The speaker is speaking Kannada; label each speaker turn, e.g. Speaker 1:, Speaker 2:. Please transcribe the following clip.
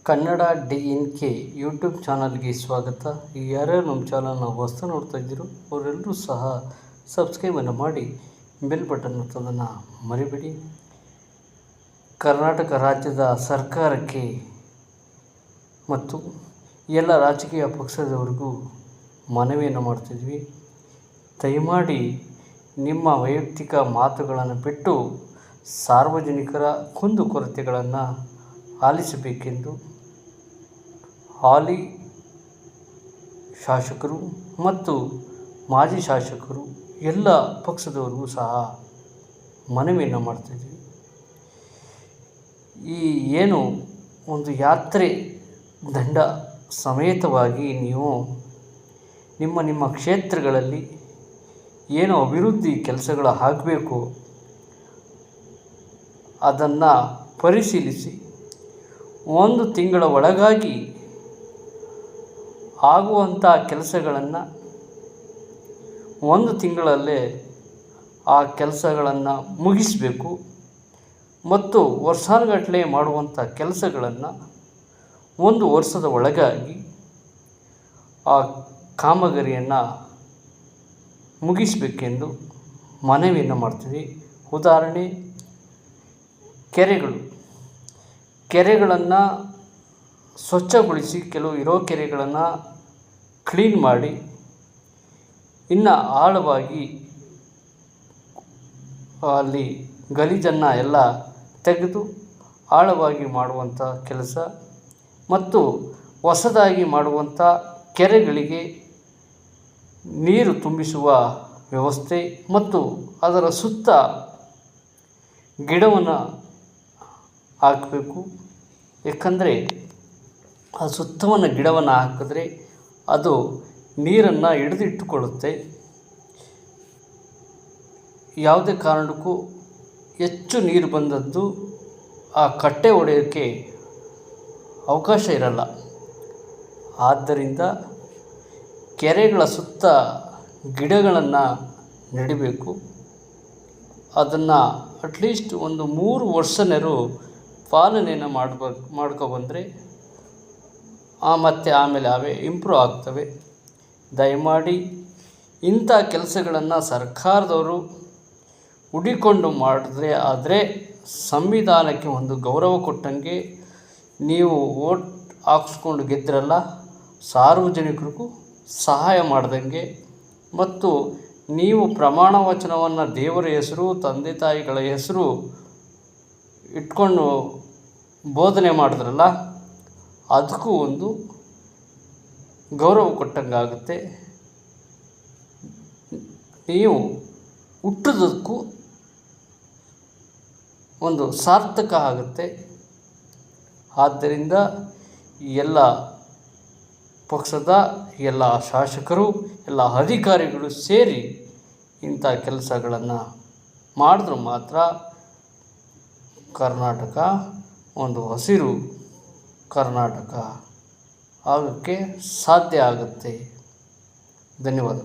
Speaker 1: ಕನ್ನಡ DNK ಯೂಟ್ಯೂಬ್ ಚಾನಲ್ಗೆ ಸ್ವಾಗತ. ಯಾರ್ಯಾರು ನಮ್ಮ ಚಾನಲ್ನ ಹೊಸ್ತು ನೋಡ್ತಾ ಇದ್ದೀರೋ ಅವರೆಲ್ಲರೂ ಸಹ ಸಬ್ಸ್ಕ್ರೈಬನ್ನು ಮಾಡಿ ಬೆಲ್ ಬಟನ್ ಒತ್ತೋದನ್ನು ಮರಿಬೇಡಿ. ಕರ್ನಾಟಕ ರಾಜ್ಯದ ಸರ್ಕಾರಕ್ಕೆ ಮತ್ತು ಎಲ್ಲ ರಾಜಕೀಯ ಪಕ್ಷದವರಿಗೂ ಮನವಿಯನ್ನು ಮಾಡ್ತಿದ್ವಿ. ದಯಮಾಡಿ ನಿಮ್ಮ ವೈಯಕ್ತಿಕ ಮಾತುಗಳನ್ನು ಬಿಟ್ಟು ಸಾರ್ವಜನಿಕರ ಕುಂದುಕೊರತೆಗಳನ್ನು ಆಲಿಸಬೇಕೆಂದು ಹಾಲಿ ಶಾಸಕರು ಮತ್ತು ಮಾಜಿ ಶಾಸಕರು ಎಲ್ಲ ಪಕ್ಷದವರಿಗೂ ಸಹ ಮನವಿಯನ್ನು ಮಾಡ್ತಾಯಿದ್ವಿ. ಈ ಏನು ಒಂದು ಯಾತ್ರೆ ದಂಡ ಸಮೇತವಾಗಿ ನೀವು ನಿಮ್ಮ ಕ್ಷೇತ್ರಗಳಲ್ಲಿ ಏನು ಅಭಿವೃದ್ಧಿ ಕೆಲಸಗಳು ಆಗಬೇಕು ಅದನ್ನು ಪರಿಶೀಲಿಸಿ 1 ತಿಂಗಳ ಒಳಗಾಗಿ ಆಗುವಂಥ ಕೆಲಸಗಳನ್ನು 1 ತಿಂಗಳಲ್ಲೇ ಆ ಕೆಲಸಗಳನ್ನು ಮುಗಿಸಬೇಕು ಮತ್ತು ವರ್ಷಾನುಗಟ್ಟಲೆ ಮಾಡುವಂಥ ಕೆಲಸಗಳನ್ನು 1 ವರ್ಷದ ಒಳಗಾಗಿ ಆ ಕಾಮಗಾರಿಯನ್ನು ಮುಗಿಸಬೇಕೆಂದು ಮನವಿಯನ್ನು ಮಾಡ್ತೀವಿ. ಉದಾಹರಣೆ, ಕೆರೆಗಳನ್ನು ಸ್ವಚ್ಛಗೊಳಿಸಿ ಕೆಲವು ಇರೋ ಕೆರೆಗಳನ್ನು ಕ್ಲೀನ್ ಮಾಡಿ ಇನ್ನು ಆಳವಾಗಿ ಅಲ್ಲಿ ಗಲೀಜನ್ನು ಎಲ್ಲ ತೆಗೆದು ಆಳವಾಗಿ ಮಾಡುವಂಥ ಕೆಲಸ ಮತ್ತು ಹೊಸದಾಗಿ ಮಾಡುವಂಥ ಕೆರೆಗಳಿಗೆ ನೀರು ತುಂಬಿಸುವ ವ್ಯವಸ್ಥೆ ಮತ್ತು ಅದರ ಸುತ್ತ ಗಿಡವನ್ನು ಹಾಕಬೇಕು. ಏಕೆಂದರೆ ಆ ಸುತ್ತವನ್ನು ಗಿಡವನ್ನು ಹಾಕಿದ್ರೆ ಅದು ನೀರನ್ನು ಹಿಡಿದಿಟ್ಟುಕೊಳ್ಳುತ್ತೆ. ಯಾವುದೇ ಕಾರಣಕ್ಕೂ ಹೆಚ್ಚು ನೀರು ಬಂದದ್ದು ಆ ಕಟ್ಟೆ ಒಡೆಯೋಕ್ಕೆ ಅವಕಾಶ ಇರಲ್ಲ. ಆದ್ದರಿಂದ ಕೆರೆಗಳ ಸುತ್ತ ಗಿಡಗಳನ್ನು ನೆಡಬೇಕು. ಅದನ್ನು ಅಟ್ಲೀಸ್ಟ್ ಒಂದು 3 ವರ್ಷನರು ಪಾಲನೆಯನ್ನು ಮಾಡ್ಕೊಬಂದರೆ ಮತ್ತು ಆಮೇಲೆ ಅವೇ ಇಂಪ್ರೂವ್ ಆಗ್ತವೆ. ದಯಮಾಡಿ ಇಂಥ ಕೆಲಸಗಳನ್ನು ಸರ್ಕಾರದವರು ಹುಡಿಕೊಂಡು ಮಾಡಿದ್ರೆ ಆದರೆ ಸಂವಿಧಾನಕ್ಕೆ ಒಂದು ಗೌರವ ಕೊಟ್ಟಂಗೆ, ನೀವು ವೋಟ್ ಹಾಕ್ಸ್ಕೊಂಡು ಗೆದ್ರಲ್ಲ ಸಾರ್ವಜನಿಕರಿಗೂ ಸಹಾಯ ಮಾಡ್ದಂಗೆ ಮತ್ತು ನೀವು ಪ್ರಮಾಣ ವಚನವನ್ನು ದೇವರ ಹೆಸರು ತಂದೆ ತಾಯಿಗಳ ಹೆಸರು ಇಟ್ಕೊಂಡು ಬೋಧನೆ ಮಾಡಿದ್ರಲ್ಲ ಅದಕ್ಕೂ ಒಂದು ಗೌರವ ಕೊಟ್ಟಂಗಾಗುತ್ತೆ. ನೀವು ಹುಟ್ಟಿದಕ್ಕೂ ಒಂದು ಸಾರ್ಥಕ ಆಗುತ್ತೆ. ಆದ್ದರಿಂದ ಎಲ್ಲ ಪಕ್ಷದ ಎಲ್ಲ ಶಾಸಕರು ಎಲ್ಲ ಅಧಿಕಾರಿಗಳು ಸೇರಿ ಇಂಥ ಕೆಲಸಗಳನ್ನು ಮಾಡಿದ್ರೆ ಮಾತ್ರ ಕರ್ನಾಟಕ ಒಂದು ಹಸಿರು ಕರ್ನಾಟಕ ಆಗೋಕ್ಕೆ ಸಾಧ್ಯ ಆಗುತ್ತೆ. ಧನ್ಯವಾದ.